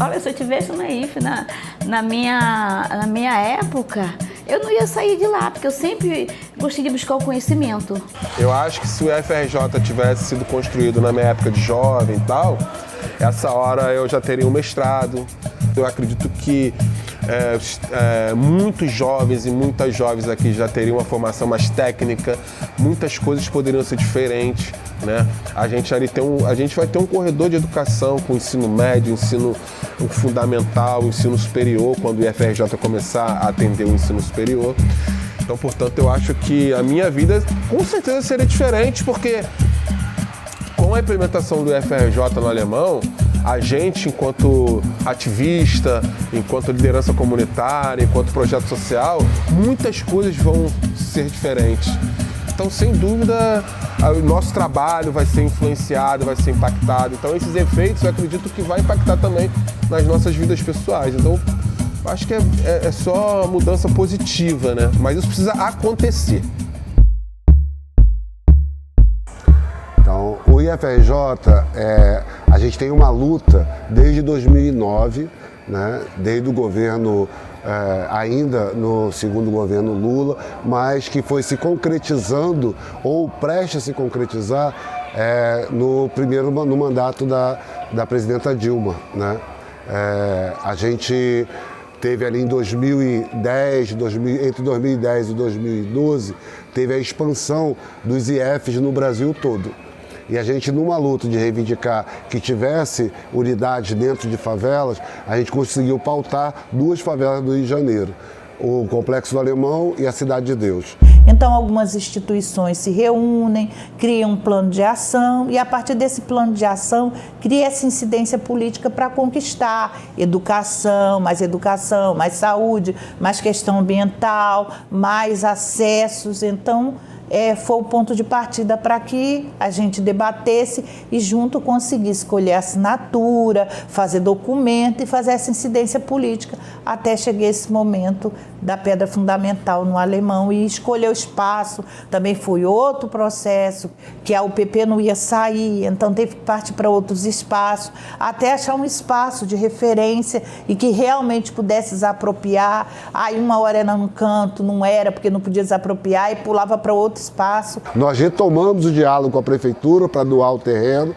Olha, se eu tivesse uma IF na minha época, eu não ia sair de lá, porque eu sempre gostei de buscar o conhecimento. Eu acho que se o UFRJ tivesse sido construído na minha época de jovem e tal, essa hora eu já teria um mestrado. Eu acredito que muitos jovens e muitas jovens aqui já teriam uma formação mais técnica, muitas coisas poderiam ser diferentes, né? A gente vai ter um corredor de educação com ensino médio, ensino fundamental, ensino superior, quando o IFRJ começar a atender o ensino superior. Então, portanto, eu acho que a minha vida com certeza seria diferente, porque com a implementação do IFRJ no alemão, a gente, enquanto ativista, enquanto liderança comunitária, enquanto projeto social, muitas coisas vão ser diferentes. Então, sem dúvida, o nosso trabalho vai ser influenciado, vai ser impactado. Então, esses efeitos, eu acredito que vai impactar também nas nossas vidas pessoais. Então, acho que é só mudança positiva, né? Mas isso precisa acontecer. Então, o IFRJ, a gente tem uma luta desde 2009, né? Desde o governo, ainda no segundo governo Lula, mas que foi se concretizando ou prestes a se concretizar no mandato da presidenta Dilma, né? A gente teve ali em 2010, entre 2010 e 2012, teve a expansão dos IFs no Brasil todo. E a gente, numa luta de reivindicar que tivesse unidades dentro de favelas, a gente conseguiu pautar 2 favelas do Rio de Janeiro, o Complexo do Alemão e a Cidade de Deus. Então, algumas instituições se reúnem, criam um plano de ação e, a partir desse plano de ação, cria essa incidência política para conquistar educação, mais saúde, mais questão ambiental, mais acessos. Então, foi o ponto de partida para que a gente debatesse e junto conseguisse escolher assinatura, fazer documento e fazer essa incidência política até chegar esse momento da pedra fundamental no alemão e escolher o espaço. Também foi outro processo, que a UPP não ia sair, então teve que partir para outros espaços, até achar um espaço de referência e que realmente pudesse desapropriar. Aí uma hora era num canto, não era, porque não podia desapropriar e pulava para outro espaço. Nós retomamos o diálogo com a prefeitura para doar o terreno.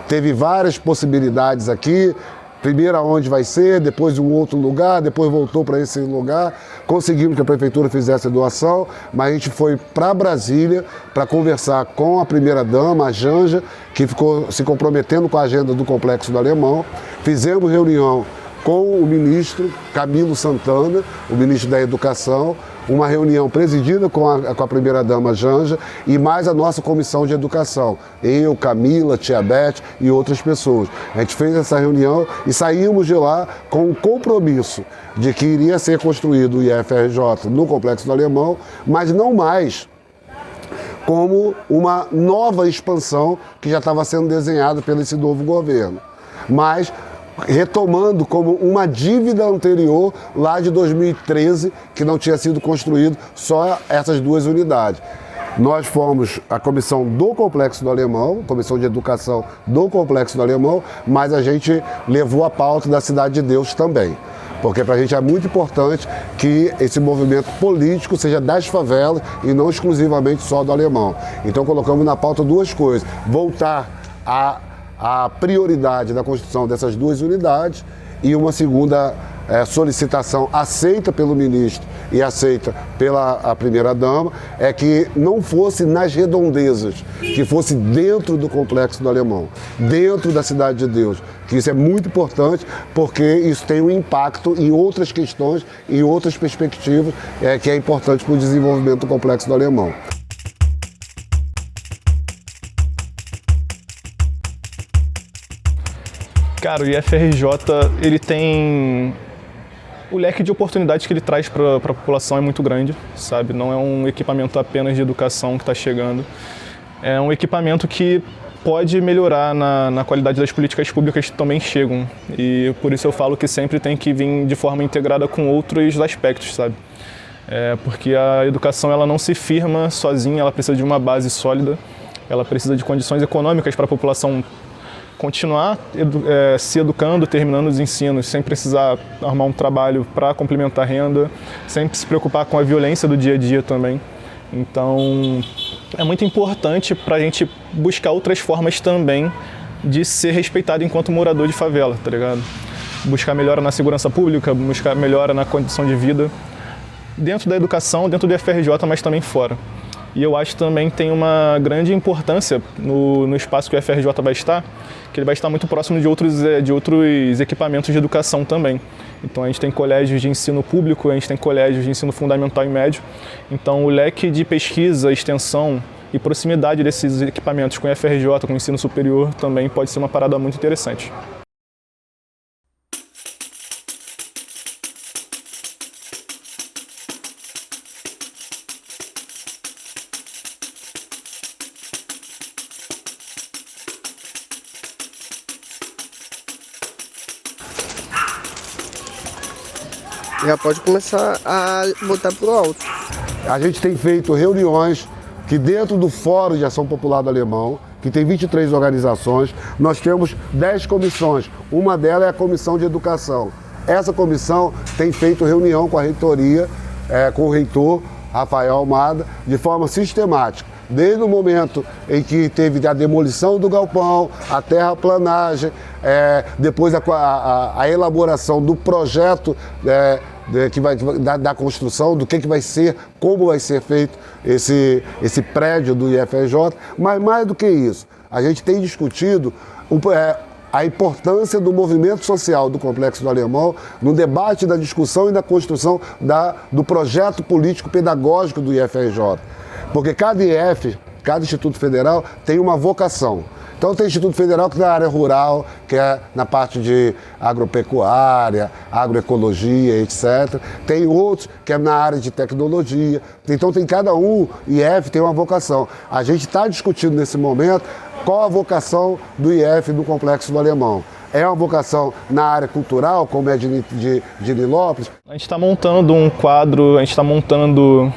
Teve várias possibilidades aqui. Primeiro aonde vai ser, depois um outro lugar, depois voltou para esse lugar. Conseguimos que a prefeitura fizesse a doação, mas a gente foi para Brasília para conversar com a primeira-dama, a Janja, que ficou se comprometendo com a agenda do Complexo do Alemão. Fizemos reunião com o ministro Camilo Santana, o ministro da Educação, uma reunião presidida com a primeira-dama Janja e mais a nossa comissão de educação, eu, Camila, Tia Beth e outras pessoas. A gente fez essa reunião e saímos de lá com um compromisso de que iria ser construído o IFRJ no Complexo do Alemão, mas não mais como uma nova expansão que já estava sendo desenhada pelo esse novo governo, mas retomando como uma dívida anterior lá de 2013, que não tinha sido construído só essas 2 unidades. Nós fomos a comissão do Complexo do Alemão, comissão de educação do Complexo do Alemão, mas a gente levou a pauta da Cidade de Deus também. Porque para a gente é muito importante que esse movimento político seja das favelas e não exclusivamente só do alemão. Então colocamos na pauta 2 coisas: voltar a prioridade da construção dessas 2 unidades e uma segunda solicitação aceita pelo ministro e aceita pela a primeira-dama, é que não fosse nas redondezas, que fosse dentro do Complexo do Alemão, dentro da Cidade de Deus, que isso é muito importante, porque isso tem um impacto em outras questões, em outras perspectivas, que é importante para o desenvolvimento do Complexo do Alemão. Cara, o IFRJ, ele tem... O leque de oportunidades que ele traz para a população é muito grande, sabe? Não é um equipamento apenas de educação que está chegando. É um equipamento que pode melhorar na qualidade das políticas públicas que também chegam. E por isso eu falo que sempre tem que vir de forma integrada com outros aspectos, sabe? Porque a educação ela não se firma sozinha, ela precisa de uma base sólida, ela precisa de condições econômicas para a população continuar se educando, terminando os ensinos, sem precisar arrumar um trabalho para complementar a renda, sem se preocupar com a violência do dia a dia também. Então, é muito importante para a gente buscar outras formas também de ser respeitado enquanto morador de favela, tá ligado? Buscar melhora na segurança pública, buscar melhora na condição de vida, dentro da educação, dentro do IFRJ, mas também fora. E eu acho que também tem uma grande importância no espaço que o IFRJ vai estar, que ele vai estar muito próximo de outros equipamentos de educação também. Então a gente tem colégios de ensino público, a gente tem colégios de ensino fundamental e médio. Então o leque de pesquisa, extensão e proximidade desses equipamentos com o IFRJ, com o ensino superior, também pode ser uma parada muito interessante. Já pode começar a botar pro alto. A gente tem feito reuniões que dentro do Fórum de Ação Popular do Alemão, que tem 23 organizações, nós temos 10 comissões. Uma delas é a Comissão de Educação. Essa comissão tem feito reunião com a reitoria, com o reitor Rafael Almada, de forma sistemática. Desde o momento em que teve a demolição do galpão, a terraplanagem, depois a elaboração do projeto da construção, do que vai ser, como vai ser feito esse prédio do IFRJ. Mas mais do que isso, a gente tem discutido a importância do movimento social do Complexo do Alemão no debate da discussão e da construção do projeto político pedagógico do IFRJ. Porque cada IF, cada Instituto Federal, tem uma vocação. Então tem Instituto Federal que é na área rural, que é na parte de agropecuária, agroecologia, etc. Tem outros que é na área de tecnologia. Então tem cada um, IF tem uma vocação. A gente está discutindo nesse momento qual a vocação do IF no Complexo do Alemão. É uma vocação na área cultural, como é de Nilópolis? A gente está montando um quadro, a gente está montando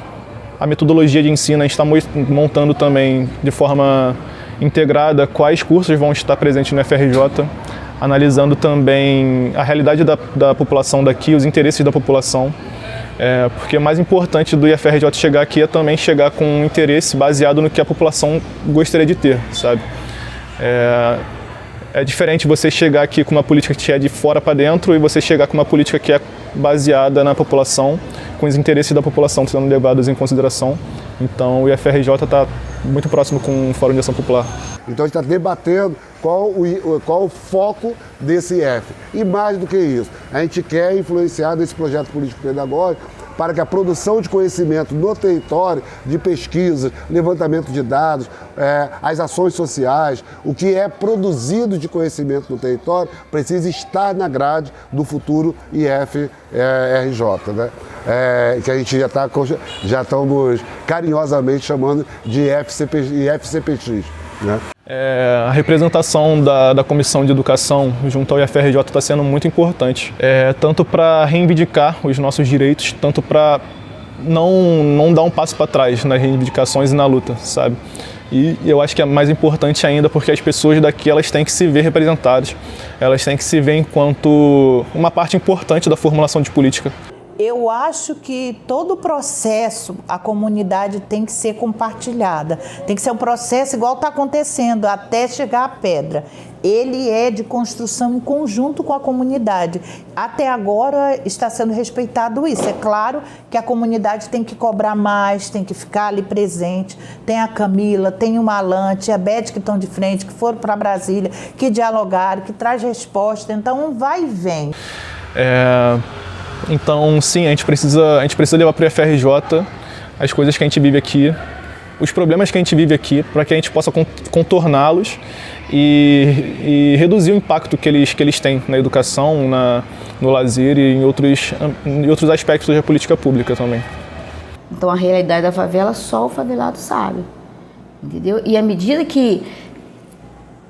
a metodologia de ensino, a gente está montando também de forma integrada quais cursos vão estar presentes no FRJ, analisando também a realidade da população daqui, os interesses da população, porque o mais importante do IFRJ chegar aqui é também chegar com um interesse baseado no que a população gostaria de ter, sabe? É diferente você chegar aqui com uma política que é de fora para dentro e você chegar com uma política que é baseada na população, com os interesses da população sendo levados em consideração. Então o IFRJ está muito próximo com o Fórum de Ação Popular. Então a gente está debatendo qual o foco desse IF. E mais do que isso, a gente quer influenciar nesse projeto político-pedagógico para que a produção de conhecimento no território, de pesquisa, levantamento de dados, as ações sociais, o que é produzido de conhecimento no território, precisa estar na grade do futuro IFRJ, né? Que a gente já estamos carinhosamente chamando de IFCPX, né? A representação da Comissão de Educação junto ao IFRJ está sendo muito importante, tanto para reivindicar os nossos direitos, tanto para não dar um passo para trás nas reivindicações e na luta, sabe? E eu acho que é mais importante ainda porque as pessoas daqui elas têm que se ver representadas, elas têm que se ver enquanto uma parte importante da formulação de política. Eu acho que todo o processo, a comunidade tem que ser compartilhada. Tem que ser um processo igual está acontecendo, até chegar à pedra. ele é de construção em conjunto com a comunidade. Até agora está sendo respeitado isso. É claro que a comunidade tem que cobrar mais, tem que ficar ali presente. Tem a Camila, tem o Malante, a Beth que estão de frente, que foram para Brasília, que dialogaram, que traz resposta. Então, vai e vem. Então, sim, a gente precisa levar para o IFRJ as coisas que a gente vive aqui, os problemas que a gente vive aqui, para que a gente possa contorná-los e reduzir o impacto que eles têm na educação, no lazer e em outros aspectos da política pública também. Então, a realidade da favela, só o favelado sabe, entendeu? E à medida que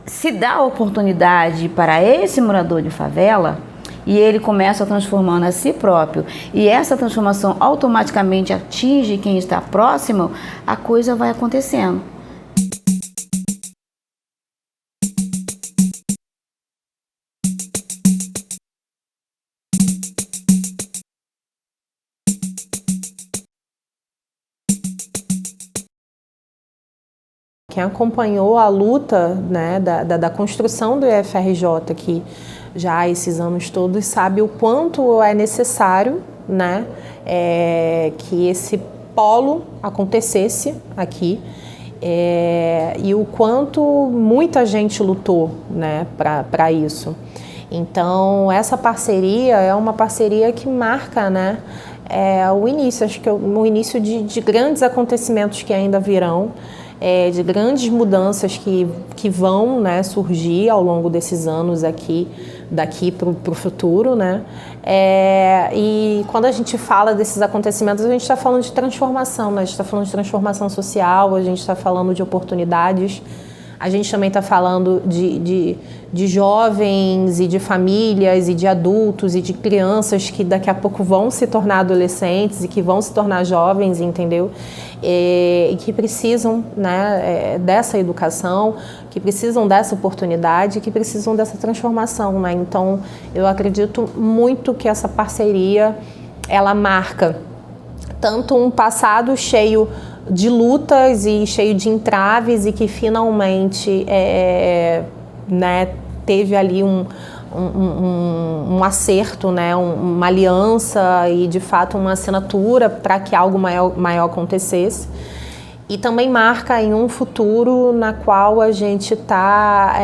se dá a oportunidade para esse morador de favela, e ele começa transformando a si próprio, e essa transformação automaticamente atinge quem está próximo, a coisa vai acontecendo. Quem acompanhou a luta, né, da construção do IFRJ aqui já há esses anos todos sabe o quanto é necessário, né, que esse polo acontecesse aqui e o quanto muita gente lutou, né, para isso. Então, essa parceria é uma parceria que marca, né, o início, acho que o início de grandes acontecimentos que ainda virão, de grandes mudanças que vão, né, surgir ao longo desses anos daqui para o futuro, né? E quando a gente fala desses acontecimentos, a gente está falando de transformação, né? A gente está falando de transformação social, a gente está falando de oportunidades, a gente também está falando de jovens e de famílias e de adultos e de crianças que daqui a pouco vão se tornar adolescentes e que vão se tornar jovens, entendeu? E que precisam, né, dessa educação, que precisam dessa oportunidade, que precisam dessa transformação, né? Então, eu acredito muito que essa parceria, ela marca tanto um passado cheio de lutas e cheio de entraves e que finalmente né, teve ali um acerto, né, uma aliança e de fato uma assinatura para que algo maior acontecesse. E também marca em um futuro na qual a gente está,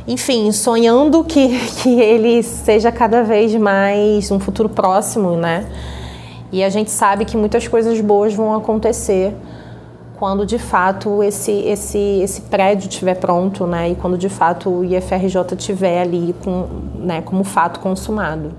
enfim, sonhando que ele seja cada vez mais um futuro próximo, né? E a gente sabe que muitas coisas boas vão acontecer quando de fato esse prédio estiver pronto, né? E quando de fato o IFRJ estiver ali né, como fato consumado.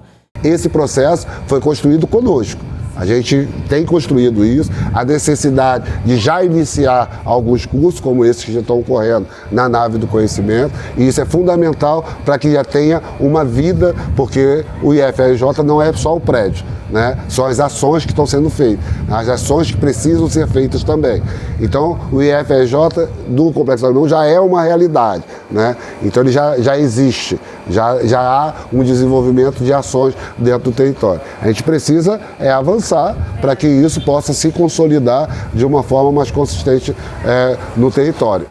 Esse processo foi construído conosco. A gente tem construído isso, a necessidade de já iniciar alguns cursos, como esses que já estão ocorrendo na nave do conhecimento, e isso é fundamental para que já tenha uma vida, porque o IFRJ não é só o prédio, né? São as ações que estão sendo feitas, as ações que precisam ser feitas também. Então, o IFRJ do Complexo Alemão já é uma realidade, né? Então, ele já existe, já há um desenvolvimento de ações dentro do território. A gente precisa avançar para que isso possa se consolidar de uma forma mais consistente no território.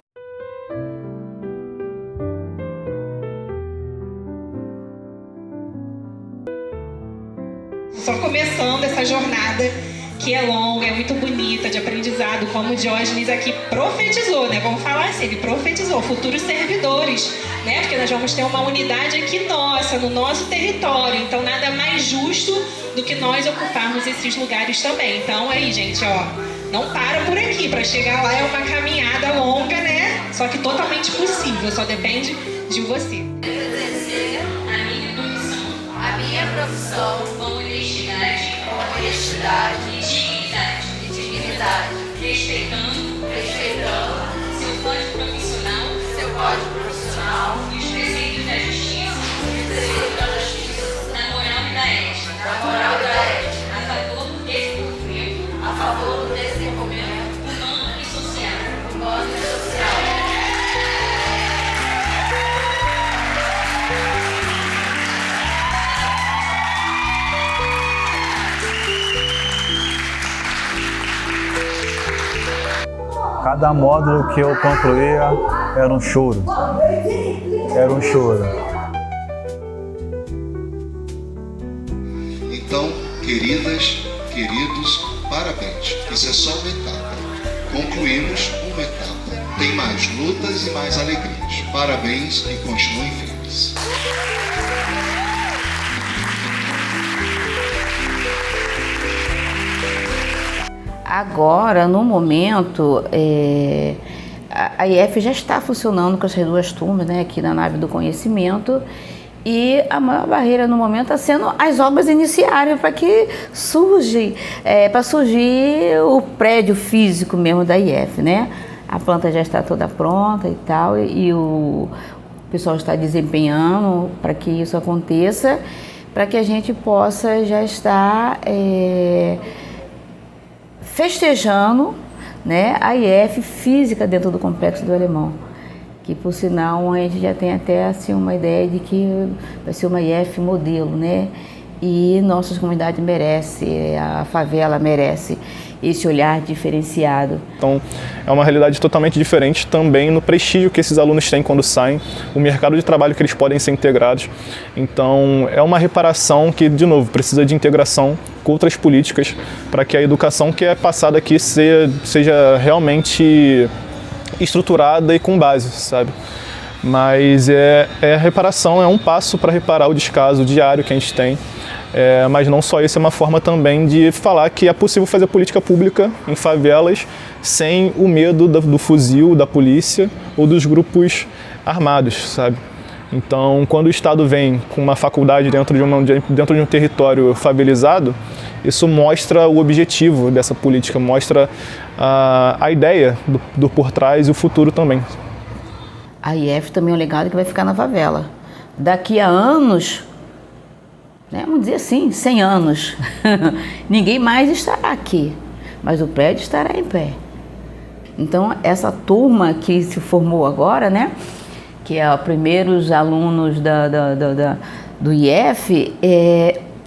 Só começando essa jornada que é longa, é muito bonita, de aprendizado, como o Diógenes aqui profetizou, né? Vamos falar assim, ele profetizou, futuros servidores, né? Porque nós vamos ter uma unidade aqui nossa, no nosso território, então nada mais justo do que nós ocuparmos esses lugares também. Então aí, gente, ó, não para por aqui, para chegar lá é uma caminhada longa, né? Só que totalmente possível, só depende de você. Exercer a minha profissão com honestidade e dignidade, respeitando seu código profissional, e os preceitos da justiça, da moral e da ética, a favor do desenvolvimento humano e social. Cada módulo que eu concluía Era um choro. Era um choro. Então, queridas, queridos, parabéns. Isso é só uma etapa. Concluímos uma etapa. Tem mais lutas e mais alegrias. Parabéns e continuem firmes. Agora, no momento, a IF já está funcionando com as 2 turmas, né, aqui na nave do conhecimento, e a maior barreira no momento está sendo as obras iniciarem para que surgir o prédio físico mesmo da IF, né? A planta já está toda pronta e tal, e o pessoal está desempenhando para que isso aconteça, para que a gente possa já estar festejando, né, a IF física dentro do Complexo do Alemão, que por sinal a gente já tem até assim uma ideia de que vai ser uma IF modelo, né? E nossas comunidades merecem, a favela merece esse olhar diferenciado. Então, é uma realidade totalmente diferente também no prestígio que esses alunos têm quando saem, o mercado de trabalho que eles podem ser integrados. Então, é uma reparação que, de novo, precisa de integração com outras políticas para que a educação que é passada aqui seja realmente estruturada e com base, sabe? Mas a reparação é um passo para reparar o descaso diário que a gente tem. Mas não só isso, é uma forma também de falar que é possível fazer política pública em favelas sem o medo do fuzil, da polícia ou dos grupos armados, sabe? Então, quando o Estado vem com uma faculdade dentro de um território favelizado, isso mostra o objetivo dessa política, mostra a ideia do por trás e o futuro também. A IF também é um legado que vai ficar na favela. Daqui a anos, né, vamos dizer assim, 100 anos, ninguém mais estará aqui, mas o prédio estará em pé. Então, essa turma que se formou agora, né, que é os primeiros alunos do IF,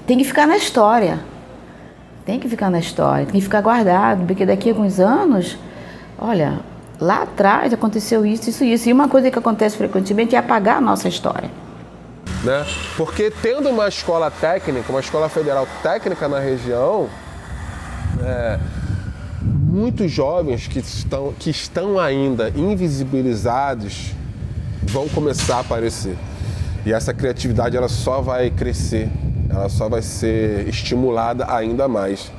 tem que ficar na história. Tem que ficar na história, tem que ficar guardado, porque daqui a alguns anos, olha, lá atrás aconteceu isso, isso e isso. E uma coisa que acontece frequentemente é apagar a nossa história. Né? Porque tendo uma escola técnica, uma escola federal técnica na região, muitos jovens que estão ainda invisibilizados vão começar a aparecer. E essa criatividade ela só vai crescer, ela só vai ser estimulada ainda mais.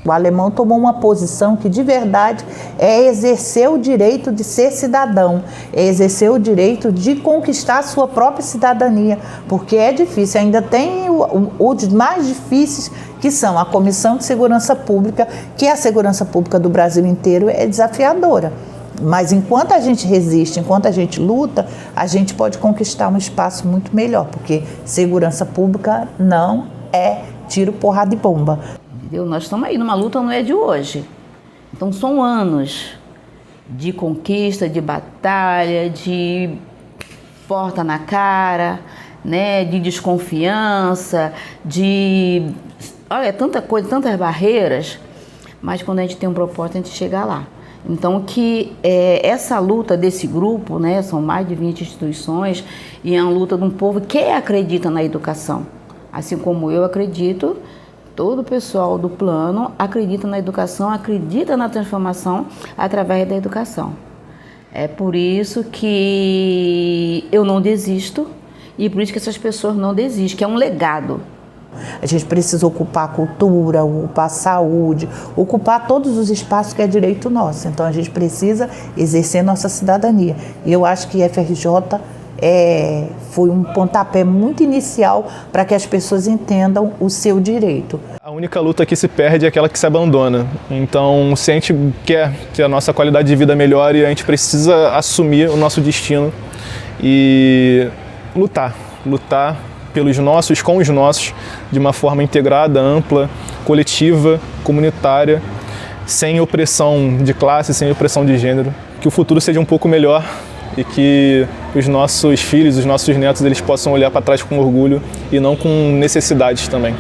O alemão tomou uma posição que de verdade é exercer o direito de ser cidadão, é exercer o direito de conquistar a sua própria cidadania, porque é difícil, ainda tem os mais difíceis, que são a Comissão de Segurança Pública, que a segurança pública do Brasil inteiro é desafiadora. Mas enquanto a gente resiste, enquanto a gente luta, a gente pode conquistar um espaço muito melhor, porque segurança pública não é tiro, porrada e bomba. Entendeu? Nós estamos aí numa luta, não é de hoje. Então são anos de conquista, de batalha, de porta na cara, né, de desconfiança, de... Olha, tanta coisa, tantas barreiras, mas quando a gente tem um propósito, a gente chega lá. Então, essa luta desse grupo, né, são mais de 20 instituições, e é uma luta de um povo que acredita na educação. Assim como eu acredito, todo o pessoal do plano acredita na educação, acredita na transformação através da educação. É por isso que eu não desisto e por isso que essas pessoas não desistem, que é um legado. A gente precisa ocupar a cultura, ocupar a saúde, ocupar todos os espaços que é direito nosso. Então a gente precisa exercer nossa cidadania. E eu acho que a FRJ foi um pontapé muito inicial para que as pessoas entendam o seu direito. A única luta que se perde é aquela que se abandona. Então, se a gente quer ter a nossa qualidade de vida melhore, a gente precisa assumir o nosso destino e lutar pelos nossos, com os nossos, de uma forma integrada, ampla, coletiva, comunitária, sem opressão de classe, sem opressão de gênero. Que o futuro seja um pouco melhor e que os nossos filhos, os nossos netos, eles possam olhar para trás com orgulho e não com necessidades também.